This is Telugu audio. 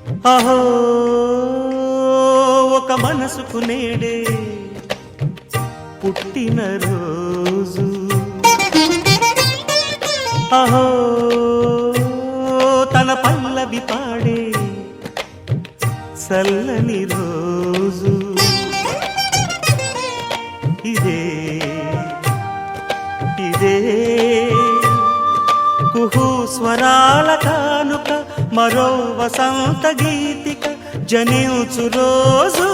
అహో ఒక మనసుకు నేడే పుట్టిన రోజు, అహో తన పల్లవి పాడే చల్లని రోజు. ఇదే ఇదే కుహు స్వరాల కానుక, మరో వసంత గీతిక జనించు రోజు.